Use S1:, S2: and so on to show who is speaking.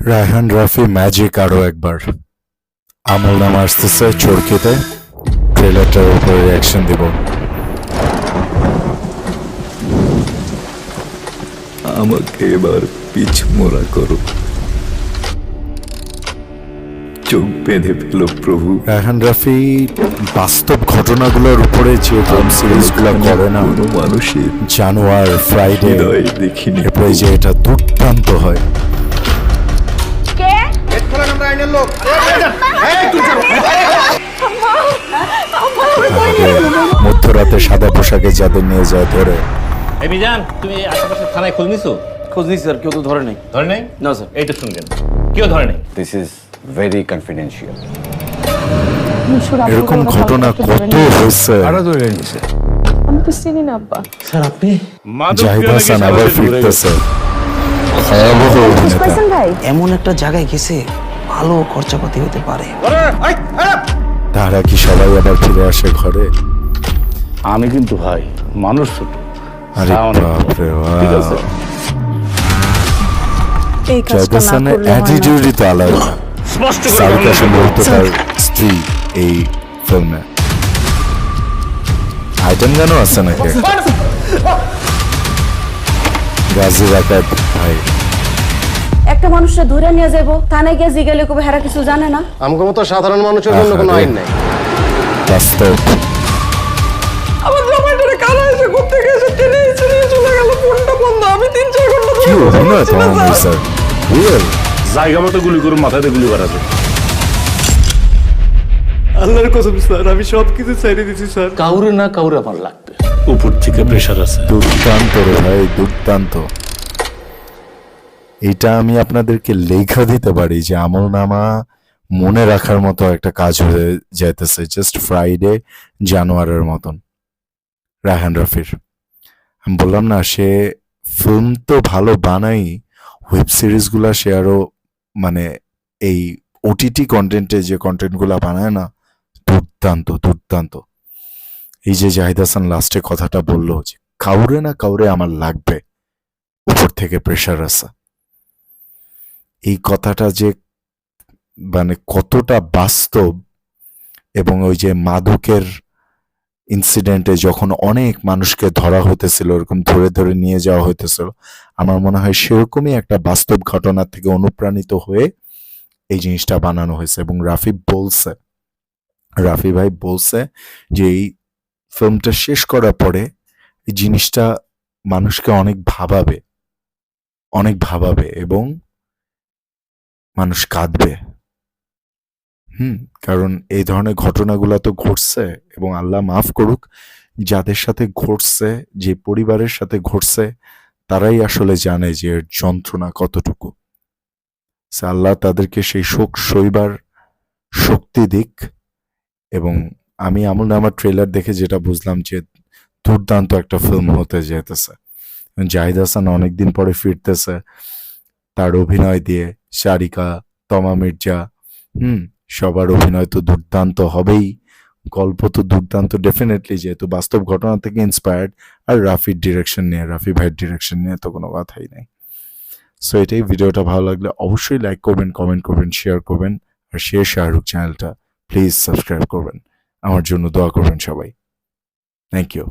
S1: Raihan Rafi magic আরো একবার। আমল নাম আসতেছে চরকিতে, ট্রেলারটার উপরে রিয়াকশন দিব।
S2: আমাকে এবার পিছমোড়া করো, চোখ বেঁধে ফেলো প্রভু।
S1: রায়হান রাফি বাস্তব ঘটনাগুলোর উপরে যে ওয়েব সিরিজগুলো করে না,
S2: কোনো মানুষের
S1: জানোয়ার, ফ্রাইডে,
S2: হৃদয় দেখিনি।
S1: এরপরে যে এটা দুর্দান্ত হয়। মধ্যরাতে সাদা পোশাকে যাদের নিয়ে যায় ধরে।
S3: এই মিজান, তুমি আশেপাশে থানায় খোঁজ নিছো?
S4: খোঁজ নিচ্ছি স্যার, কেউ তো ধরে নাই।
S3: ধরে নাই?
S4: না স্যার।
S3: এইটা শুনবেন, কেউ ধরে নাই।
S5: This is very confidential.
S1: এরকম ঘটনা কত হয়েছে।
S6: আমি তো চিনি না আব্বা।
S3: স্যার আপনি
S1: জাহিদ হাসান আবার ফিরতেছে। ভয়াবহ অভিনেতা।
S6: ভাই
S4: এমন একটা জায়গায় গেছে, ভালো খরচাপাতি হতে পারে।
S1: তারা কি সবাই আবার ফিরে আসে ঘরে?
S7: আমি কিন্তু ভাই মানুষ ছোট।
S1: আরে বাপরে
S7: ঠিক আছে।
S6: এই
S1: জাহিদ
S6: কাজটা না
S1: হাসানের
S6: করলে হয় না।
S1: অ্যাটিটিউডই তো আলাদা।
S3: স্পষ্ট
S1: সারিকা সম্ভবত তার স্ত্রী এই ফিল্মে। আইটেম গানও আছে নাকি? গাজী রাকাত ভাই।
S8: একটা মানুষটা ধরে নিয়ে যাবো, থানায় গিয়ে জিজ্ঞাসা করবে, হেরা কিছু জানে না।
S9: আমগো মতো সাধারণ মানুষের জন্য কোনো আইন নাই।
S1: বাস্তব
S4: আমার জামাইটারে কারা এসে করতে গেছে, টেনে এসে নিয়ে চলে গেল, ফোনটা বন্ধ। আমি 3-4 ঘন্টা
S1: কি অভিনয় তোমার স্যার, রিয়েল।
S7: জায়গা মতো গুলি করুন, মাথাতে গুলি করাবে।
S4: আল্লাহর কসম স্যার, আমি সবকিছু ছেড়ে দিছি স্যার।
S3: কাউরে না কাউরে আমার লাগবে।
S7: উপর থেকে প্রেশার আছে।
S1: দুর্দান্ত রে ভাই, দুর্দান্ত। এটা আমি আপনাদেরকে লেখা দিতে পারি যে আমলনামা মনে রাখার মতো একটা কাজ হয়ে যাইতেছে। জাস্ট ফ্রাইডে, জানোয়ারের মতন। রায়হান রাফির আমি বললাম না, সে ফিল্ম তো ভালো বানাই, ওয়েব সিরিজগুলা সে আরো মানে এই ওটিটি কন্টেন্টে যে কন্টেন্টগুলা বানায় না, দুর্দান্ত দুর্দান্ত। এই যে জাহিদ হাসান লাস্টে কথাটা বললো যে কাউরে না কাউরে আমার লাগবে, উপর থেকে প্রেশার আছে, এই কথাটা যে মানে কতটা বাস্তব। এবং ওই যে মাদকের ইনসিডেন্টে যখন অনেক মানুষকে ধরা হইতেছিল, এরকম ধরে ধরে নিয়ে যাওয়া হইতেছিল, আমার মনে হয় সেরকমই একটা বাস্তব ঘটনা থেকে অনুপ্রাণিত হয়ে এই জিনিসটা বানানো হয়েছে। এবং রাফি ভাই বলছে যে এই ফিল্মটা শেষ করার পরে এই জিনিসটা মানুষকে অনেক ভাবাবে এবং মানুষ কাঁদবে। কারণ এই ধরনের ঘটনাগুলো তো ঘটছে, এবং আল্লাহ মাফ করুক যাদের সাথে ঘটছে, যে পরিবারের সাথে ঘটছে, তারাই আসলে জানে যে এর যন্ত্রণা কতটুকু। আল্লাহ তাদেরকে সেই শোক সইবার শক্তি দিক। এবং আমি আমার ট্রেলার দেখে যেটা বুঝলাম যে দুর্দান্ত একটা ফিল্ম হতে যেতেছে। জাহিদ হাসান অনেকদিন পরে ফিরতেছে তার অভিনয় দিয়ে। সারিকা, তমা মির্জা, সবার অভিনয় তো দুর্দান্ত হবেই, গল্প তো দুর্দান্ত ডেফিনেটলি, যেহেতু বাস্তব ঘটনা থেকে ইন্সপায়ার্ড। আর রাফি ভাইয়ের ডিরেকশন নিয়ে তো কোনো কথাই নাই। সো এটাই। ভিডিওটা ভালো লাগলে অবশ্যই লাইক করবেন, কমেন্ট করবেন, শেয়ার করবেন। আর শাহরুখ চ্যানেলটা প্লিজ সাবস্ক্রাইব করবেন। আমার জন্য দোয়া করবেন সবাই। Thank you.